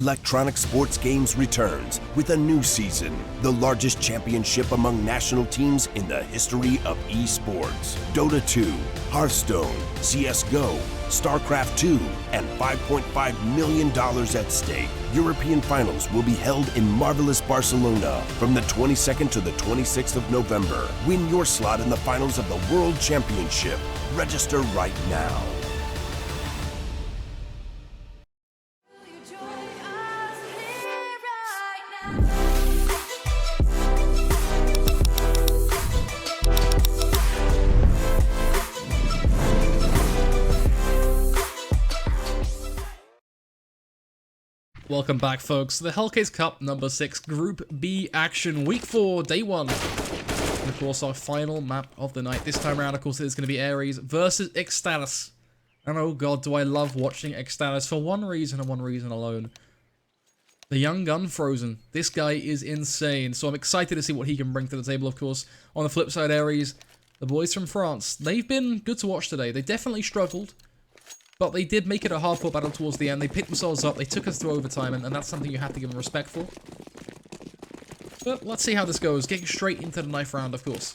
Electronic Sports Games returns with a new season, the largest championship among national teams in the history of esports. Dota 2, Hearthstone, CSGO, StarCraft 2, and $5.5 million at stake. European finals will be held in marvelous Barcelona from the 22nd to the 26th of November. Win your slot in the finals of the World Championship. Register right now. Welcome back, folks, to the Hellcase Cup number 6 Group B action, week 4, day 1. And of course, our final map of the night. This time around, of course, it is going to be ARES versus eXtatus. And oh god, do I love watching eXtatus for one reason and one reason alone. The young gun Frozen. This guy is insane, so I'm excited to see what he can bring to the table, of course. On the flip side, ARES, the boys from France, they've been good to watch today. They definitely struggled, but they did make it a hard-fought battle towards the end. They picked themselves up, they took us through overtime, and that's something you have to give them respect for. But let's see how this goes. Getting straight into the knife round, of course.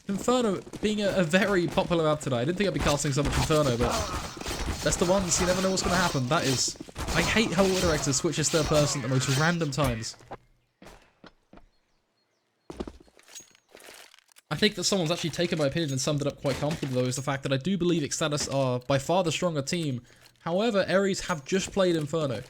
Inferno being a very popular map today. I didn't think I'd be casting so much Inferno, but best of ones, you never know what's going to happen. That is... I hate how Director switches third person at the most random times. I think that someone's actually taken my opinion and summed it up quite comfortably, though, is the fact that I do believe eXtatus are by far the stronger team. However, ARES have just played Inferno.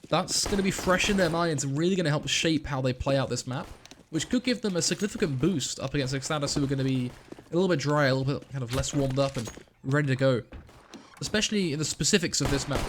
That's going to be fresh in their minds and really going to help shape how they play out this map, which could give them a significant boost up against eXtatus, who are going to be a little bit dry, a little bit kind of less warmed up and ready to go. Especially in the specifics of this map.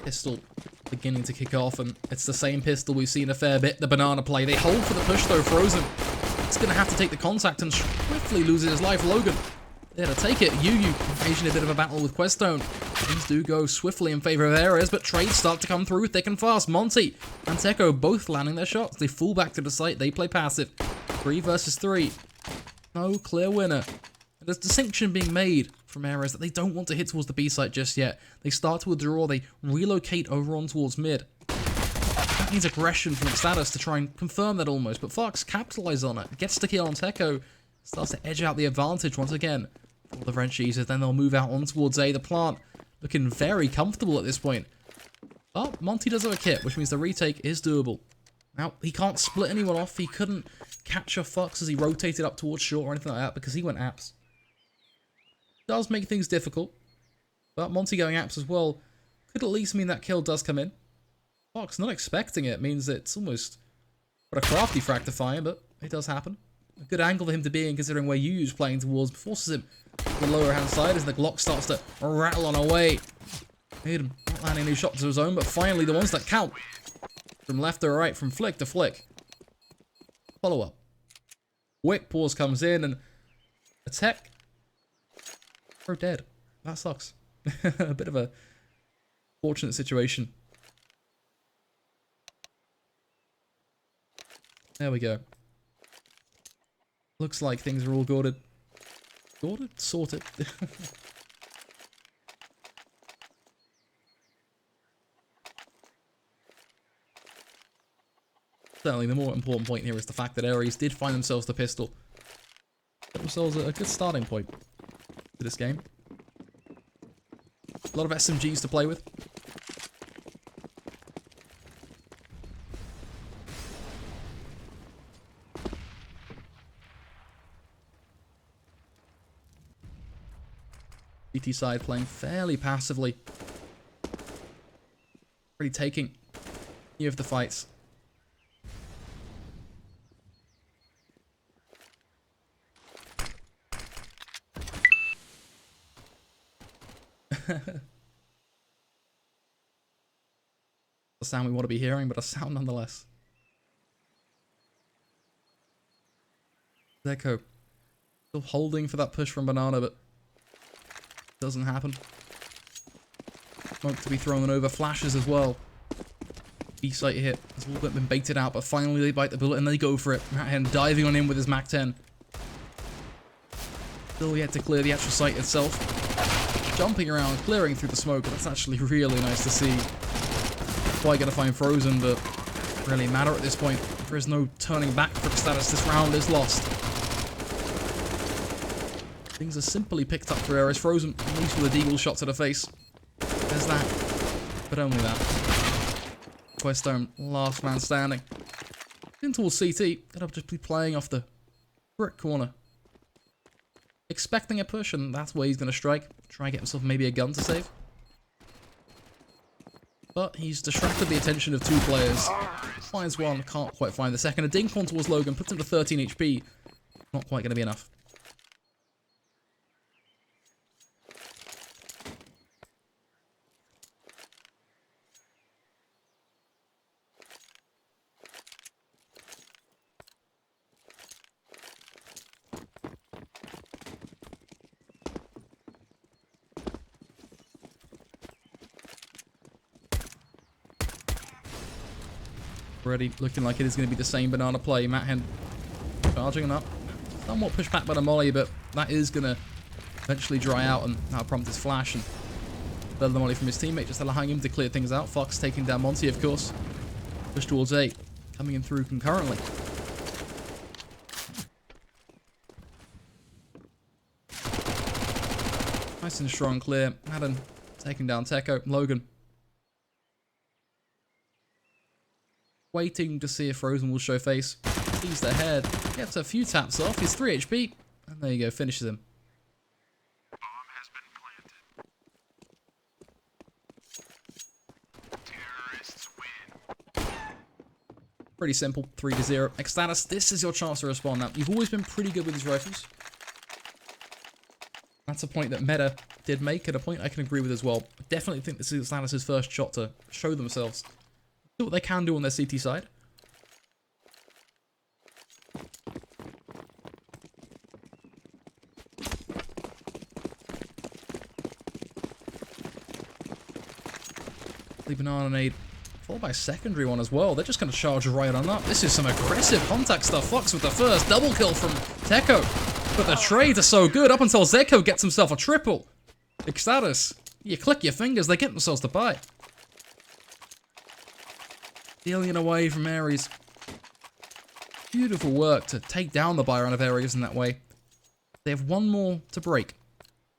Pistol beginning to kick off, and it's the same pistol we've seen a fair bit, the banana play. They hold for the push though, Frozen. It's going to have to take the contact and swiftly loses his life. Logan there to take it. Yu occasionally a bit of a battle with Questone. Things do go swiftly in favor of ARES, but trades start to come through thick and fast. Monty and Teko both landing their shots. They fall back to the site, they play passive. 3 versus 3. No clear winner. And there's distinction being made from ARES that they don't want to hit towards the B site just yet. They start to withdraw, they relocate over on towards mid. That needs aggression from eXtatus to try and confirm that almost, but Fox capitalizes on it, gets the kill on Teko, starts to edge out the advantage once again for the French users. Then they'll move out on towards A. The plant looking very comfortable at this point. But Monty does have a kit, which means the retake is doable. Now, he can't split anyone off, he couldn't capture Fox as he rotated up towards short or anything like that because he went apps. Does make things difficult, but Monty going apps as well could at least mean that kill does come in. Fox not expecting it means it's almost what a crafty frag to fire, but it does happen. A good angle for him to be in, considering where Yu's playing towards, forces him to the lower hand side as the Glock starts to rattle on away. Made him not landing any shots of his own, but finally the ones that count. From left to right, from flick to flick. Follow up. Quick pause comes in and a tech. We're dead. That sucks. A bit of a fortunate situation. There we go. Looks like things are all sorted. Sorted? Certainly, the more important point here is the fact that ARES did find themselves the pistol. Got themselves a good starting point to this game. A lot of SMGs to play with. BT side playing fairly passively. Really taking any of the fights. The sound we want to be hearing, but a sound nonetheless. Zeko still holding for that push from Banana, but doesn't happen. Smoke to be thrown over, flashes as well. B-site hit has a little bit been baited out, but finally they bite the bullet and they go for it. Matt diving on in with his MAC-10. Still yet to clear the actual site itself. Jumping around, clearing through the smoke. That's actually really nice to see. Quite gonna find Frozen, but it doesn't really matter at this point. There is no turning back for eXtatus. This round is lost. Things are simply picked up for ARES. Frozen, at least with a deagle shot to the face. There's that, but only that. Questone, last man standing. In towards CT, gonna just be playing off the brick corner. Expecting a push, and that's where he's gonna strike. Try and get himself maybe a gun to save. But he's distracted the attention of two players. Finds one, can't quite find the second. A dink on towards Logan, puts him to 13 HP. Not quite gonna be enough. Already looking like it is going to be the same Banana play. Matt Hen charging him up. Somewhat pushed back by the molly, but that is going to eventually dry out, and that'll prompt his flash and further the molly from his teammate, just allowing him to clear things out. Fox taking down Monty, of course. Push towards 8, coming in through concurrently. Nice and strong clear. Madden taking down Teko. Logan waiting to see if Frozen will show face. Sees the head, gets a few taps off. He's 3 HP, and there you go, finishes him. Bomb has been planted. Terrorists win. Pretty simple, 3-0. eXtatus, this is your chance to respond now. You've always been pretty good with these rifles. That's a point that Meta did make, and a point I can agree with as well. I definitely think this is eXtatus' first shot to show themselves. See what they can do on their CT side. The banana nade followed by a secondary one as well. They're just going to charge right on up. This is some aggressive contact stuff. Fox with the first double kill from Teko. But the trades are so good up until Zeko gets himself a triple. eXtatus, you click your fingers, they get themselves the buy. Stealing it away from ARES. Beautiful work to take down the buy round of ARES in that way. They have one more to break.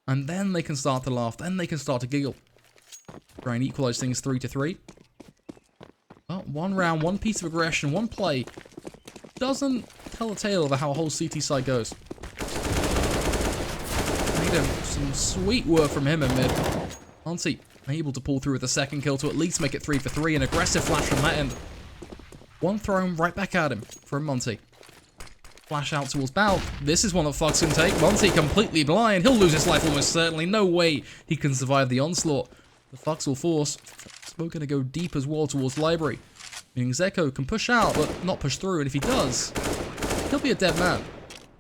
And then they can start to laugh. Then they can start to giggle. Try and equalize things 3-3. Well, one round, one piece of aggression, one play. Doesn't tell a tale of how a whole CT side goes. Some sweet work from him in mid. Monty able to pull through with the second kill to at least make it 3 for 3. An aggressive flash from that end. One thrown right back at him from Monty. Flash out towards Bal. This is one that Fox can take. Monty completely blind. He'll lose his life almost certainly. No way he can survive the onslaught. The Fox will force. Smoke going to go deep as well towards Library. Meaning Zeko can push out but not push through. And if he does, he'll be a dead man.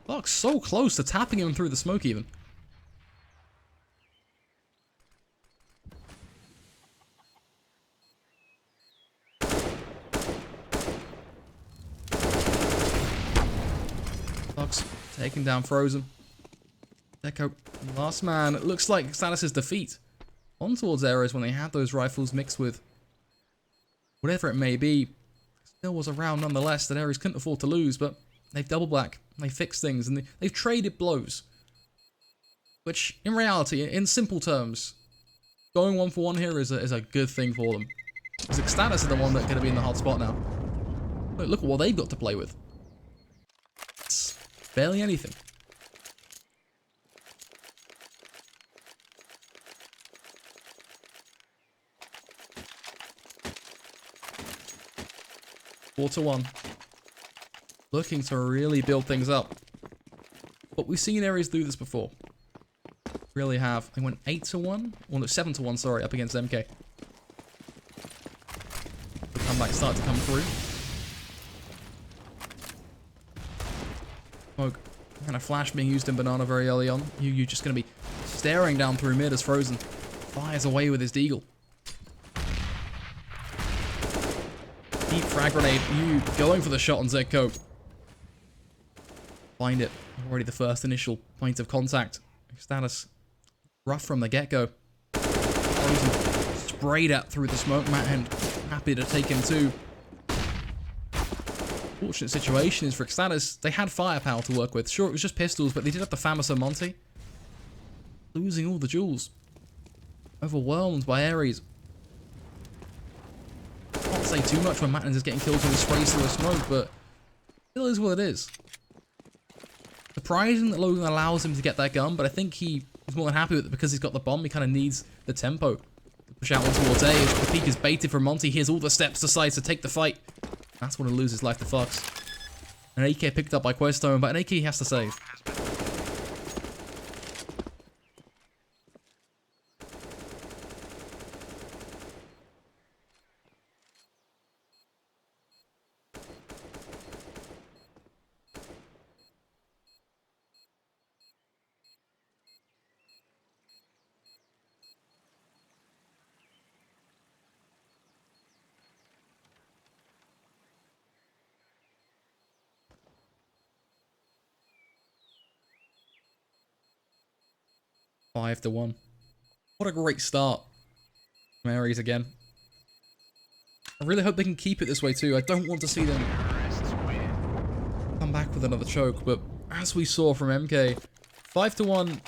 Fox so close to tapping him through the smoke even. Fox taking down Frozen. Zeko, last man. It looks like eXtatus' defeat. On towards ARES when they had those rifles mixed with whatever it may be. Still was a round nonetheless that ARES couldn't afford to lose, but they've double back. They fixed things and they've traded blows. Which, in reality, in simple terms, going 1-for-1 here is a good thing for them. Because eXtatus is the one that's going to be in the hot spot now. Look at what they've got to play with. It's barely anything. Quarter 1. Looking to really build things up. But we've seen ARES do this before. Really have. They went 8-1? Well, no, 7-1, sorry, up against MK. The comeback started to come through. Smoke And a flash being used in Banana very early on. You're just going to be staring down through mid as Frozen fires away with his deagle. Deep frag grenade. You going for the shot on Zedco. Find it. Already the first initial point of contact. eXtatus rough from the get-go. Frozen sprayed at through the smoke mat and happy to take him too. Fortunate situation is for eXtatus, they had firepower to work with. Sure, it was just pistols, but they did have the Famous Monty. Losing all the jewels. Overwhelmed by ARES. Can't say too much when Mattins is getting killed with a spray through the smoke, but it is what it is. Surprising that Logan allows him to get that gun, but I think he is more than happy with it because he's got the bomb. He kind of needs the tempo to push out towards A. As the peak is baited from Monty, here's all the steps, decides to take the fight. That's when he loses life to Fox. An AK picked up by Questone, but an AK he has to save. 5-1. What a great start from ARES again. I really hope they can keep it this way too. I don't want to see them come back with another choke, but as we saw from MK, 5-1,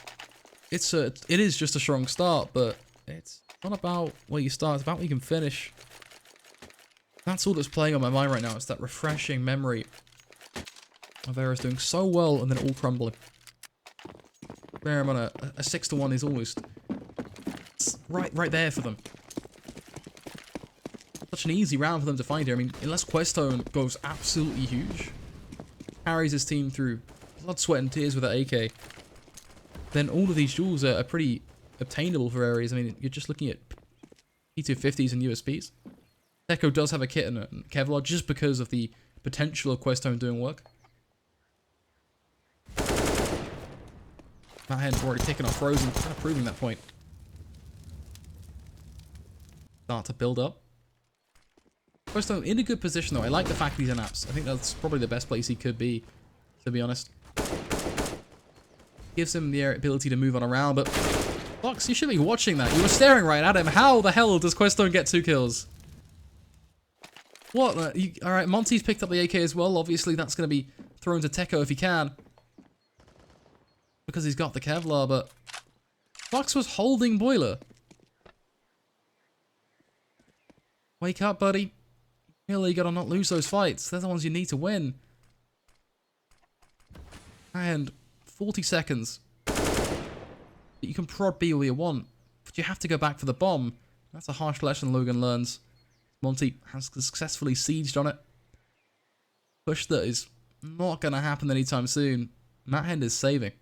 it is just a strong start, but it's not about where you start, it's about where you can finish. That's all that's playing on my mind right now. It's that refreshing memory of ARES doing so well and then it all crumbling. Bear in mind, a 6-1 is almost right there for them. Such an easy round for them to find here. I mean, unless Questone goes absolutely huge, carries his team through blood, sweat, and tears with that AK, then all of these jewels are pretty obtainable for ARES. I mean, you're just looking at P250s and USPs. Echo does have a kit and a Kevlar just because of the potential of Questone doing work. That hand's already taken off Frozen, kind of proving that point. Start to build up. Questone in a good position though. I like the fact he's in apps. I think that's probably the best place he could be, to be honest. Gives him the ability to move on around, but Fox, you should be watching that. You were staring right at him. How the hell does Questone get 2 kills? What? Alright, Monty's picked up the AK as well. Obviously, that's going to be thrown to Tekko if he can. Because he's got the Kevlar, but Fox was holding Boiler. Wake up, buddy. You really gotta not lose those fights. They're the ones you need to win. And 40 seconds. You can prod B all you want, but you have to go back for the bomb. That's a harsh lesson Logan learns. Monty has successfully sieged on it. Push that is not gonna happen anytime soon. Matt Hend is saving.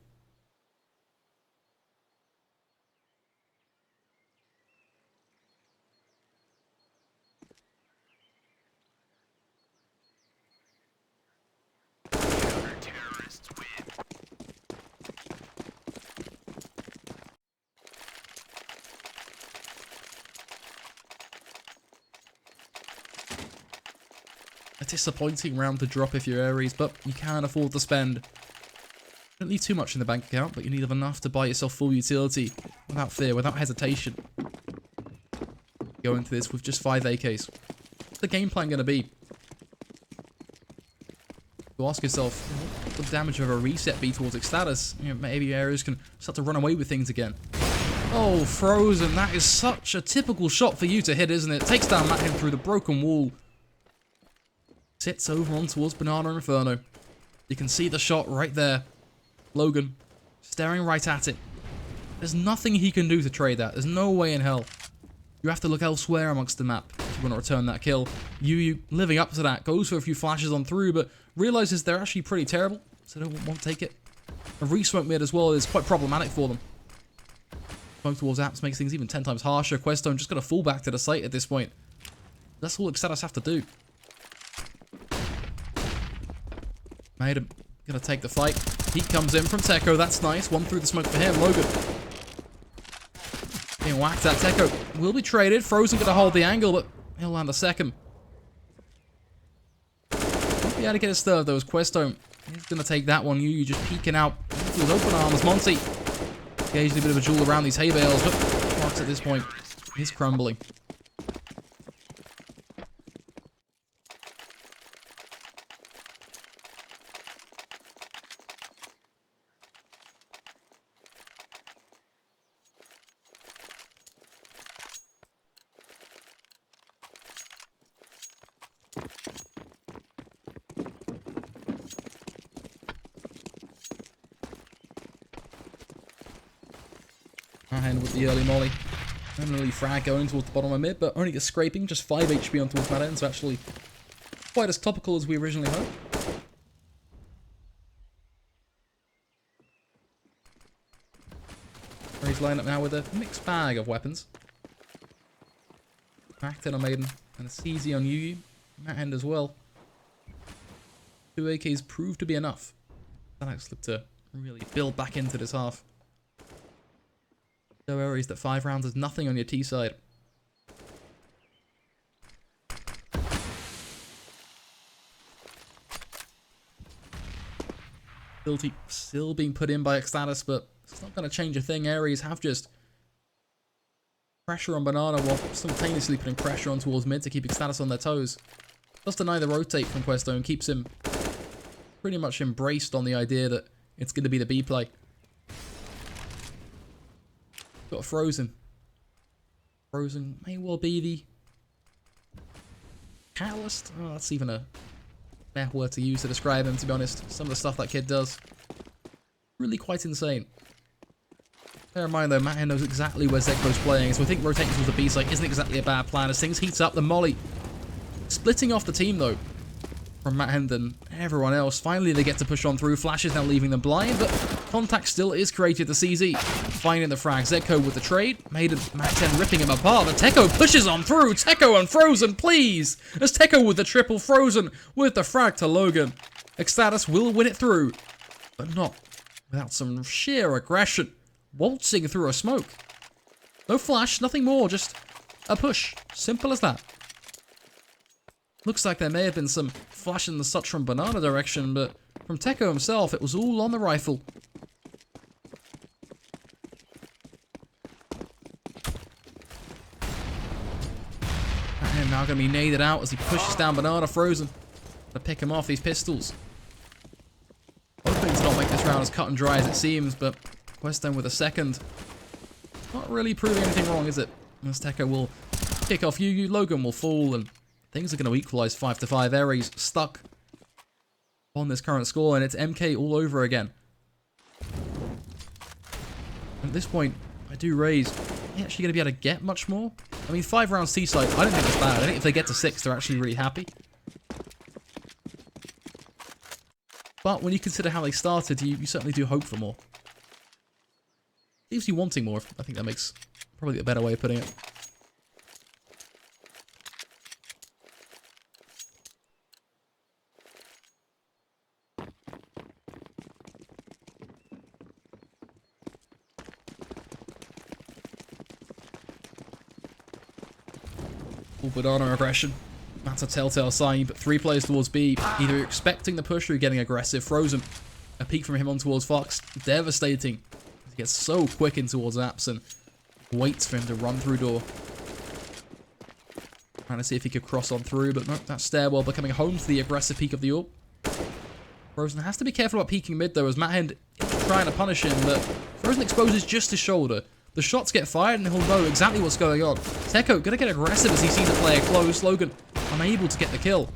A disappointing round to drop if you're ARES, but you can afford to spend. Don't leave too much in the bank account, but you need enough to buy yourself full utility without fear, without hesitation. Go into this with just 5 AKs. What's the game plan going to be? You ask yourself, what would the damage of a reset be towards eXtatus? You know, maybe ARES can start to run away with things again. Oh, Frozen, that is such a typical shot for you to hit, isn't it? Takes down Matt Hend through the broken wall. Sits over on towards Banana Inferno. You can see the shot right there. Logan staring right at it. There's nothing he can do to trade that. There's no way in hell. You have to look elsewhere amongst the map if you want to return that kill. You living up to that, goes for a few flashes on through, but realizes they're actually pretty terrible, so they don't want to take it. A re-smoke mid as well is quite problematic for them. Smoke towards apps makes things even 10 times harsher. Questone just got to fall back to the site at this point. That's all eXtatus have to do. Made him gonna take the fight. Heat comes in from Teko. That's nice. One through the smoke for him. Logan being whacked at. Teko will be traded. Frozen going to hold the angle, but he'll land a second. Won't be able to get his third, though, as Questo is going to take that one. You just peeking out into his open arms. Monty engaging a bit of a duel around these hay bales, but Fox at this point is crumbling. And with the early molly. An early frag going towards the bottom of mid, but only a scraping, just 5 HP on towards that end, so actually quite as topical as we originally hoped. He's lined up now with a mixed bag of weapons. Cracked in on Maiden, and a CZ on Yu. That end as well. 2 AKs proved to be enough. Alex looked to really build back into this half. No worries that 5 rounds is nothing on your T side. Guilty still being put in by eXtatus, but it's not going to change a thing. ARES have just pressure on Banana while simultaneously putting pressure on towards mid to keep eXtatus on their toes. Does deny the rotate from Questo and keeps him pretty much embraced on the idea that it's going to be the B play. Got Frozen. Frozen may well be the catalyst. Oh, that's even a bad word to use to describe him, to be honest. Some of the stuff that kid does, really quite insane. Bear in mind though, Matt knows exactly where Zekko's playing, so I think rotating towards the B site isn't exactly a bad plan as things heats up. The molly splitting off the team though from Matt Hen and everyone else. Finally they get to push on through. Flash is now leaving them blind, but contact still is created. The CZ finding the frag. Zekko with the trade. Maiden, Matt Hen ripping him apart, but Teko pushes on through. Teko and Frozen, please! As Teko with the triple, Frozen with the frag to Logan. eXtatus will win it through, but not without some sheer aggression. Waltzing through a smoke. No flash, nothing more, just a push. Simple as that. Looks like there may have been some flash and such from Banana direction, but from Teko himself, it was all on the rifle. And now going to be naded out as he pushes down Banana. Frozen to pick him off these pistols. Hoping to not make this round as cut and dry as it seems, but Questo with a second. Not really proving anything wrong, is it? As Teko will kick off Yu, Logan will fall, and things are going to equalize 5-5. ARES stuck on this current score, and it's MK all over again. At this point, I do raise. Are they actually going to be able to get much more? I mean, 5 rounds T-side, I don't think it's bad. I think if they get to 6, they're actually really happy. But when you consider how they started, you certainly do hope for more. Leaves you wanting more. I think that makes probably a better way of putting it. Full Banana aggression. That's a telltale sign. But 3 players towards B. Either you're expecting the push or you're getting aggressive. Frozen. A peek from him on towards Fox. Devastating. He gets so quick in towards Apps and waits for him to run through door. Trying to see if he could cross on through, but no, that stairwell becoming home to the aggressive peek of the AWP. Frozen has to be careful about peeking mid though, as Matt Hen is trying to punish him, but Frozen exposes just his shoulder. The shots get fired and he'll know exactly what's going on. Teko gonna get aggressive as he sees the player close. Logan unable to get the kill.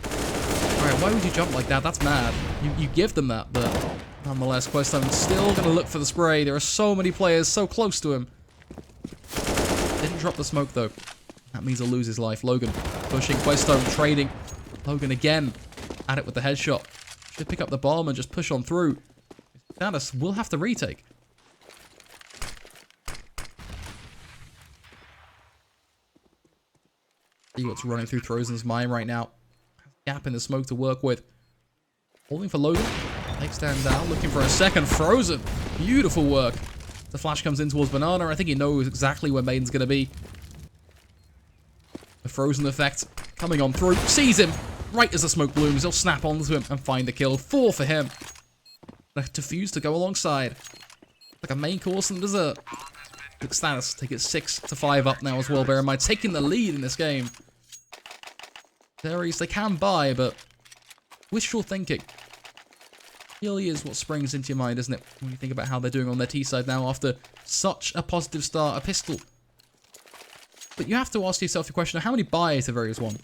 Alright, why would you jump like that? That's mad. You give them that, but nonetheless, Questo still gonna look for the spray. There are so many players so close to him. Didn't drop the smoke though. That means he'll lose his life. Logan pushing, Questo trading. Logan again at it with the headshot. Should pick up the bomb and just push on through. eXtatus will have to retake. See what's running through Frozen's mind right now. Gap in the smoke to work with. Holding for Logan. Take stand down, looking for a second. Frozen. Beautiful work. The flash comes in towards Banana. I think he knows exactly where Maiden's going to be. The Frozen effect coming on through. Sees him. Right as the smoke blooms, he'll snap onto him and find the kill. 4 for him. A defuse to go alongside. Like a main course and dessert. eXtatus take it 6-5 up now as well. Bear in mind, taking the lead in this game. ARES, they can buy, but wishful thinking really is what springs into your mind, isn't it? When you think about how they're doing on their T side now after such a positive start, a pistol. But you have to ask yourself the question of how many buys have ARES won?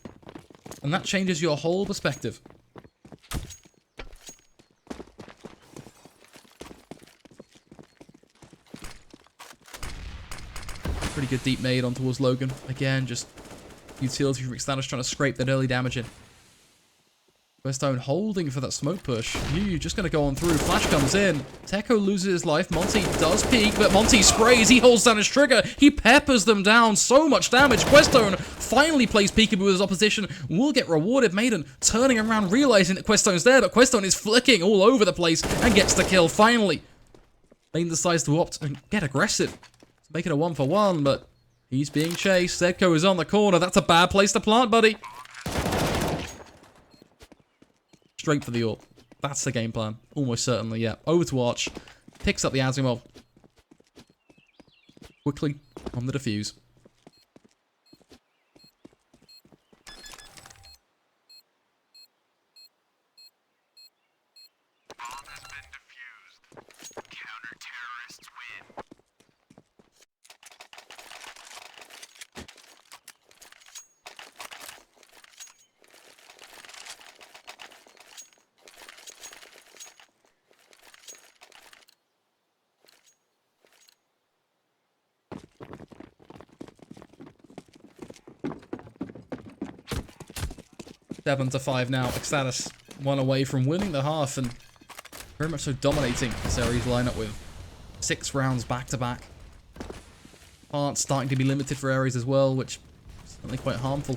And that changes your whole perspective. Pretty good deep nade on towards Logan. Again, just utility from eXtatus trying to scrape that early damage in. Westone holding for that smoke push. Yu just going to go on through. Flash comes in. Teko loses his life. Monty does peek, but Monty sprays. He holds down his trigger. He peppers them down. So much damage. Questone finally plays peekaboo with his opposition. Will get rewarded. Maiden turning around, realizing that Questone's there, but Questone is flicking all over the place and gets the kill finally. Maiden decides to opt and get aggressive. To make it a 1-for-1, but he's being chased. Zedko is on the corner. That's a bad place to plant, buddy. Straight for the AWP. That's the game plan. Almost certainly, yeah. Over to Arch. Picks up the Asimov. Quickly on the defuse. Bomb has been defused. Counter-terrorists win. Seven to 5 now. eXtatus 1 away from winning the half and very much so dominating this ARES lineup with 6 rounds back to back. Parts starting to be limited for ARES as well, which is certainly quite harmful.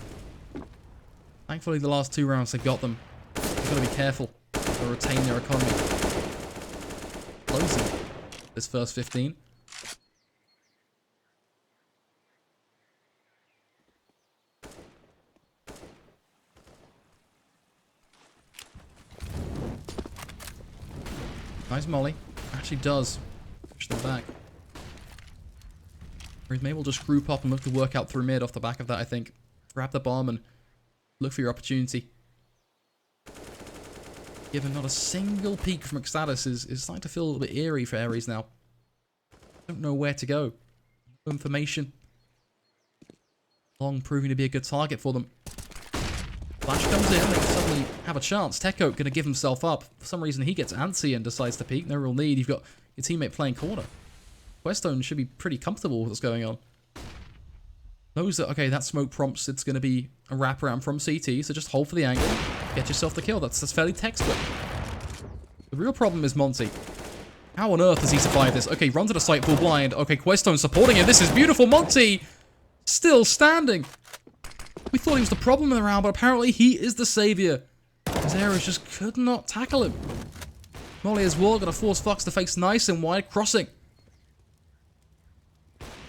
Thankfully, the last 2 rounds they got them. They've got to be careful to retain their economy. Closing this first 15. Nice molly. Actually does push them back. Maybe we'll just group up and look to work out through mid off the back of that, I think. Grab the bomb and look for your opportunity. Given not a single peek from eXtatus is starting to feel a little bit eerie for ARES now. Don't know where to go. No information. Long proving to be a good target for them. Flash comes in, they suddenly have a chance. Teko going to give himself up. For some reason, he gets antsy and decides to peek. No real need. You've got your teammate playing corner. Questone should be pretty comfortable with what's going on. Knows that, okay, that smoke prompts it's going to be a wraparound from CT, so just hold for the angle. Get yourself the kill. That's fairly textbook. The real problem is Monty. How on earth does he survive this? Okay, run to the site full blind. Okay, Questone supporting him. This is beautiful. Monty still standing. We thought he was the problem in the round, but apparently he is the savior. His ARES just could not tackle him. Molly as well, gonna force Fox to face nice and wide, crossing.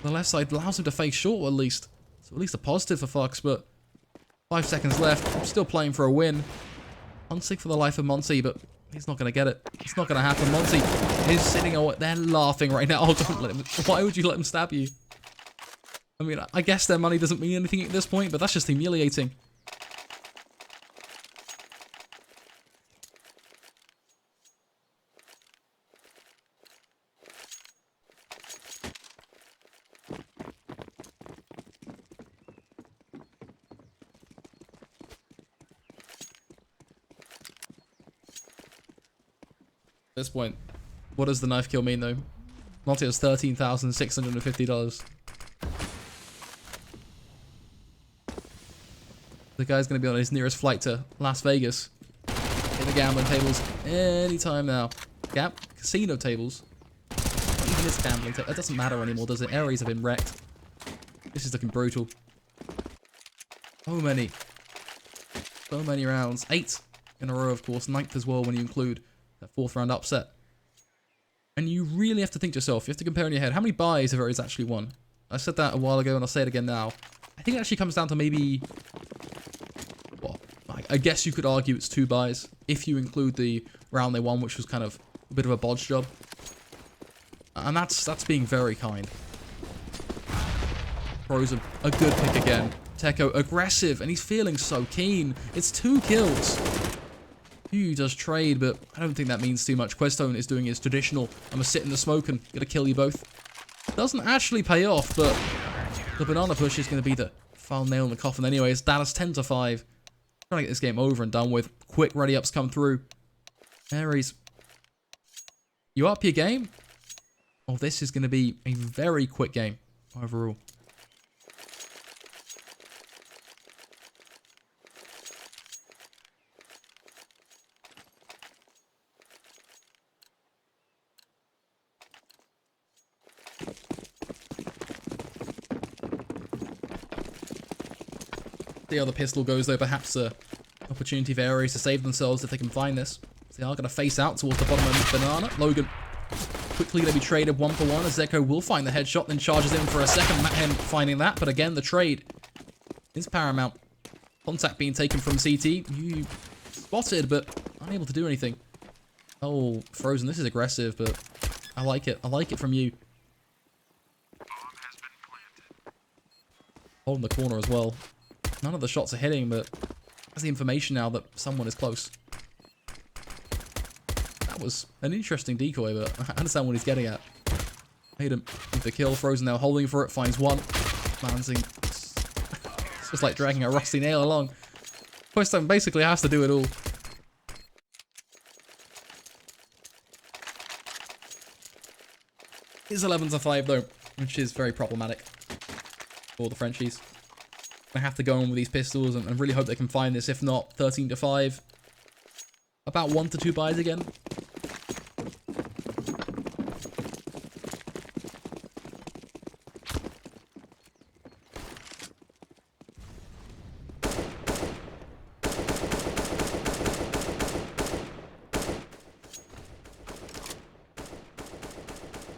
The left side allows him to face short at least. So at least a positive for Fox, but 5 seconds left. Still playing for a win. Hunting for the life of Monty, but he's not gonna get it. It's not gonna happen. Monty is sitting on they're laughing right now. Oh, don't let him. Why would you let him stab you? I mean, I guess their money doesn't mean anything at this point, but that's just humiliating. At this point, what does the knife kill mean, though? Monty has $13,650. The guy's going to be on his nearest flight to Las Vegas. Hit the gambling tables anytime now. Casino tables. Not even his gambling table. That doesn't matter anymore, does it? ARES have been wrecked. This is looking brutal. So many rounds. 8 in a row, of course. 9th as well when you include that 4th round upset. And you really have to think to yourself, you have to compare in your head, how many buys have ARES actually won? I said that a while ago and I'll say it again now. I think it actually comes down to maybe, well, I guess you could argue it's 2 buys, if you include the round they won, which was kind of a bit of a bodge job. And that's being very kind. Frozen, a good pick again. Techo, aggressive, and he's feeling so keen. It's 2 kills. He does trade, but I don't think that means too much. Questone is doing his traditional, I'm gonna sit in the smoke and gonna kill you both. Doesn't actually pay off, but the banana push is gonna be the final nail in the coffin anyways. Dallas 10-5. Trying to get this game over and done with. Quick ready ups come through. ARES, you up your game? Oh, this is gonna be a very quick game overall. The other pistol goes though, perhaps a opportunity for ARES to save themselves if they can find this. So they are going to face out towards the bottom of the banana. Logan quickly going to be traded 1-for-1 as Zeko will find the headshot, then charges in for a second. Matt Hen finding that, but again the trade is paramount. Contact being taken from CT. You spotted, but unable to do anything. Oh, Frozen, this is aggressive, but I like it. I like it from you. Holding the corner as well. None of the shots are hitting, but has the information now that someone is close. That was an interesting decoy, but I understand what he's getting at. Made him with the kill. Frozen now holding for it, finds one. Mansing. It's just like dragging a rusty nail along. Questone basically has to do it all. It's 11-5 though, which is very problematic for the Frenchies. I have to go on with these pistols and really hope they can find this. If not, 13-5. About 1 to 2 buys again.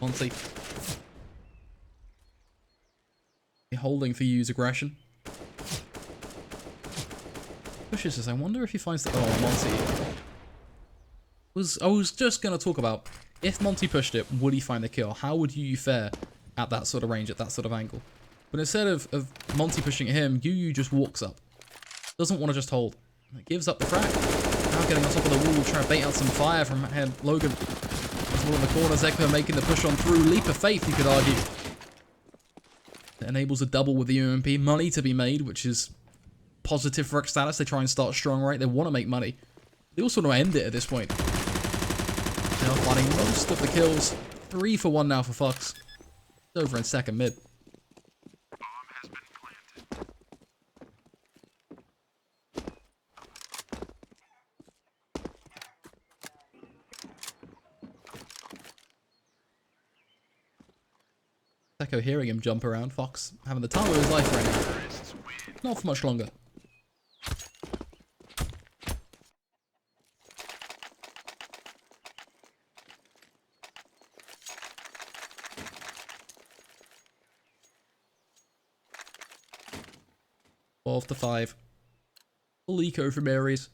Monty. Holding for use aggression. Pushes this. I wonder if he finds the... Oh, Monty. I was just going to talk about, if Monty pushed it, would he find the kill? How would you fare at that sort of range, at that sort of angle? But instead of Monty pushing at him, Yu just walks up. Doesn't want to just hold. It gives up the frag. Now getting on top of the wall, trying to bait out some fire from Logan. There's one in the corner. Zeko making the push on through. Leap of faith, you could argue. It enables a double with the UMP. Money to be made, which is positive for eXtatus. They try and start strong, right? They want to make money. They also want to end it at this point. They're finding most of the kills. 3 for 1 now for Fox. It's over in second mid. Zeko hearing him jump around. Fox having the time of his life right now. Not for much longer. Twelve to 5. Full eco from ARES.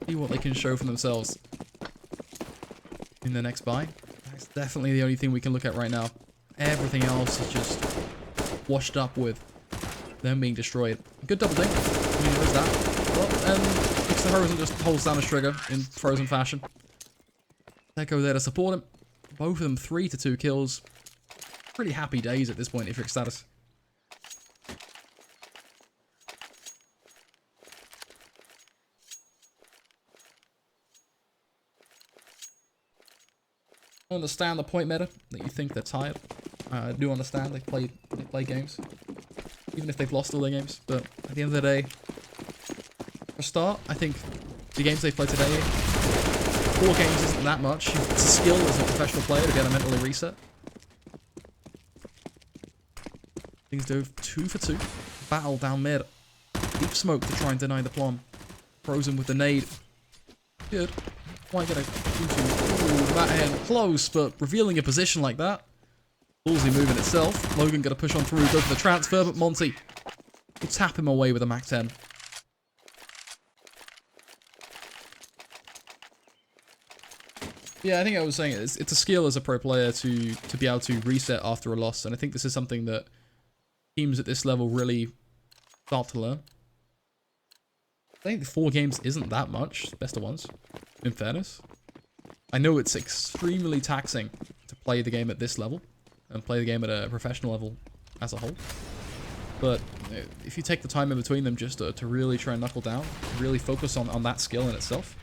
See what they can show for themselves in the next buy. That's definitely the only thing we can look at right now. Everything else is just washed up with them being destroyed. Good double ding. I mean, there is that. Well, and Frozen just holds down his trigger in Frozen fashion. Zeko there to support him. Both of them 3 to 2 kills. Pretty happy days at this point if you're eXtatus. I understand the point meta that you think they're tired. I do understand they play games, even if they've lost all their games. But at the end of the day, for a start, I think the games they've played today, 4 games isn't that much. It's a skill as a professional player to get a mentally reset. Things do 2 for 2. Battle down mid. Deep smoke to try and deny the plum. Frozen with the nade. Good. Quite gonna that hand close, but revealing a position like that. Ballsy moving itself. Logan gonna push on through, go for the transfer, but Monty will tap him away with a Mac 10. Yeah, I think I was saying it's a skill as a pro player to be able to reset after a loss, and I think this is something that teams at this level really start to learn. I think 4 games isn't that much, best of ones, in fairness. I know it's extremely taxing to play the game at this level, and play the game at a professional level as a whole. But if you take the time in between them just to really try and knuckle down, really focus on that skill in itself,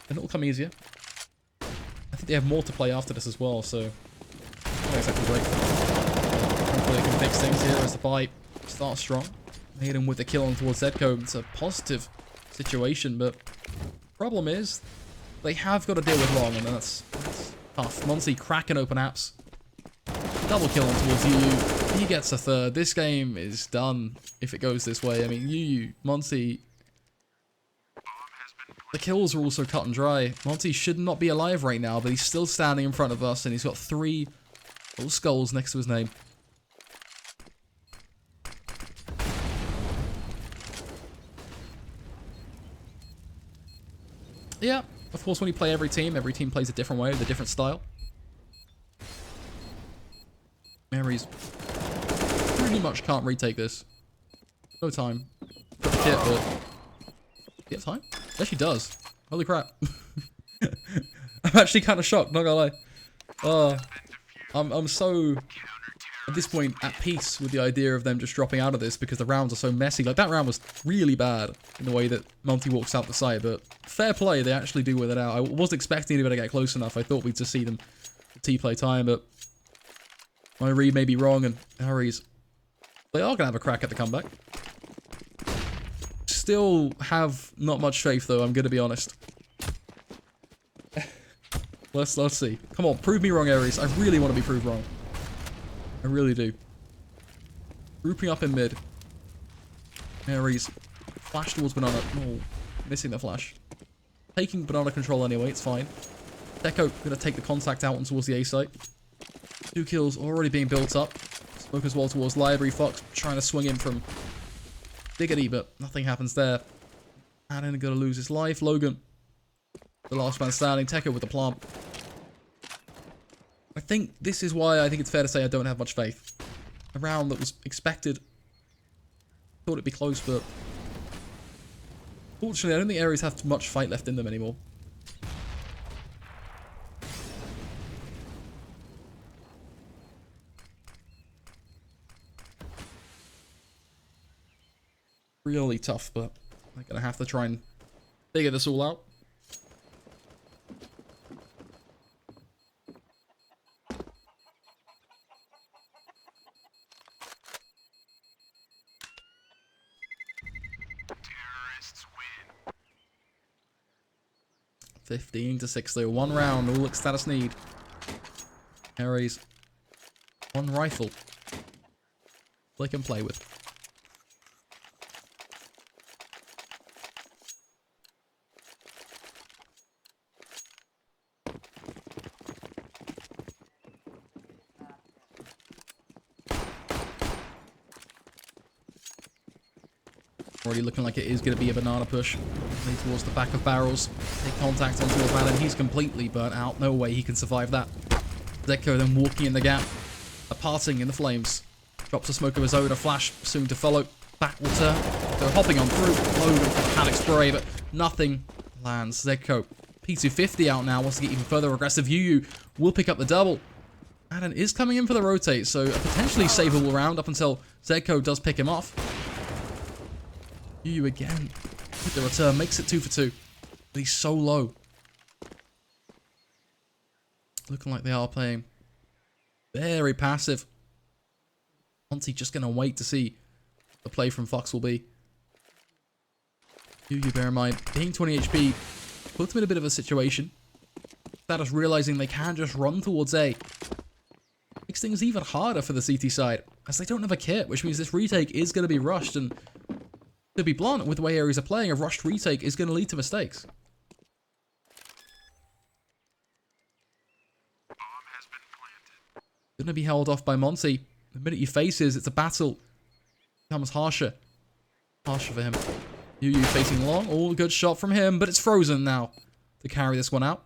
then it'll come easier. I think they have more to play after this as well, so not exactly great. Hopefully they can fix things here as the fight starts strong. Made him with the kill on towards Zedco. It's a positive situation, but problem is they have got to deal with long, and that's tough. Monty cracking open apps. Double kill on towards Yu. He gets a third. This game is done if it goes this way. I mean, Yu, Monty. The kills are also cut and dry. Monty should not be alive right now, but he's still standing in front of us, and he's got 3 little skulls next to his name. Yeah, of course, when you play every team plays a different way, with a different style. Mary's pretty much can't retake this. No time. Got the kit, but... He has time? Yes, she does. Holy crap. I'm actually kind of shocked, not gonna lie. I'm so, at this point, at peace with the idea of them just dropping out of this because the rounds are so messy. Like, that round was really bad in the way that Monty walks out the side, but fair play, they actually do with it out. I wasn't expecting anybody to get close enough. I thought we'd just see them T-play time, but my read may be wrong, and ARES, they are going to have a crack at the comeback. Still have not much faith, though, I'm going to be honest. Let's see. Come on, prove me wrong, ARES. I really want to be proved wrong. I really do. Grouping up in mid. ARES. Flash towards Banana. Oh, missing the flash. Taking Banana control anyway, it's fine. Deco going to take the contact out and towards the A site. 2 kills already being built up. Smoke as well towards Library. Fox trying to swing in from Diggity, but nothing happens there. Aden going to lose his life. Logan, the last man standing. Teco with the plant. I think this is why I think it's fair to say I don't have much faith. A round that was expected. Thought it'd be close, but fortunately I don't think ARES have much fight left in them anymore. Really tough, but I'm gonna have to try and figure this all out. Terrorists win. 15-6 though. 1 round, all eXtatus need. ARES. 1 rifle they can play with. Already looking like it is going to be a banana push. Lead towards the back of barrels. Take contact onto his man, and he's completely burnt out. No way he can survive that. Zedco then walking in the gap. A parting in the flames. Drops a smoke of his own. A flash soon to follow. Back will turn. So hopping on through. Logan for the panic spray, but nothing lands. Zedco. P250 out now. Wants to get even further aggressive. Yu will pick up the double. Aden is coming in for the rotate, so a potentially savable round up until Zedco does pick him off. Yu again with the return, makes it 2 for 2. But he's so low. Looking like they are playing very passive. Monty just going to wait to see what the play from Fox will be. Yu, bear in mind, being 20 HP puts him in a bit of a situation. eXtatus realizing they can just run towards A. Makes things even harder for the CT side, as they don't have a kit, which means this retake is going to be rushed, and To be blunt, with the way ARES are playing, a rushed retake is going to lead to mistakes. Going to be held off by Monty. The minute he faces, it's a battle. It becomes harsher. Harsher for him. Yu facing long. Oh, good shot from him, but it's Frozen now to carry this one out.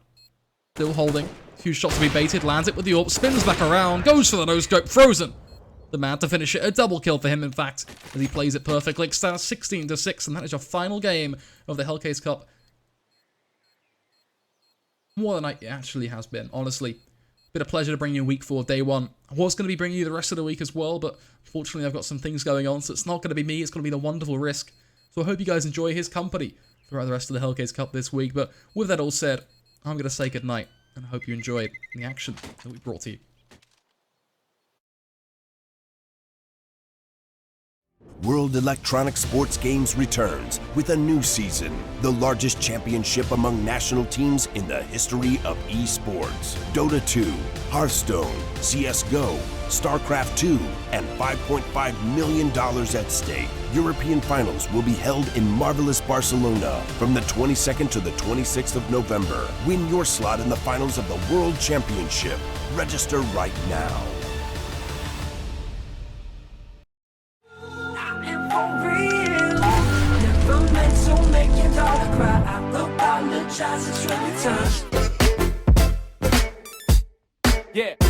Still holding. Few shots to be baited. Lands it with the AWP. Spins back around. Goes for the no-scope. Frozen. The man to finish it. A double kill for him, in fact, as he plays it perfectly. eXtatus 16-6, and that is your final game of the Hellcase Cup. More than it actually has been, honestly. Been a pleasure to bring you week 4, day 1. I was going to be bringing you the rest of the week as well, but unfortunately I've got some things going on, so it's not going to be me, it's going to be the wonderful Risk. So I hope you guys enjoy his company throughout the rest of the Hellcase Cup this week, but with that all said, I'm going to say goodnight, and I hope you enjoyed the action that we brought to you. World Electronic Sports Games returns with a new season, the largest championship among national teams in the history of esports. Dota 2, Hearthstone, CSGO, StarCraft 2, and $5.5 million at stake. European finals will be held in marvelous Barcelona from the 22nd to the 26th of November. Win your slot in the finals of the World Championship. Register right now. Yeah.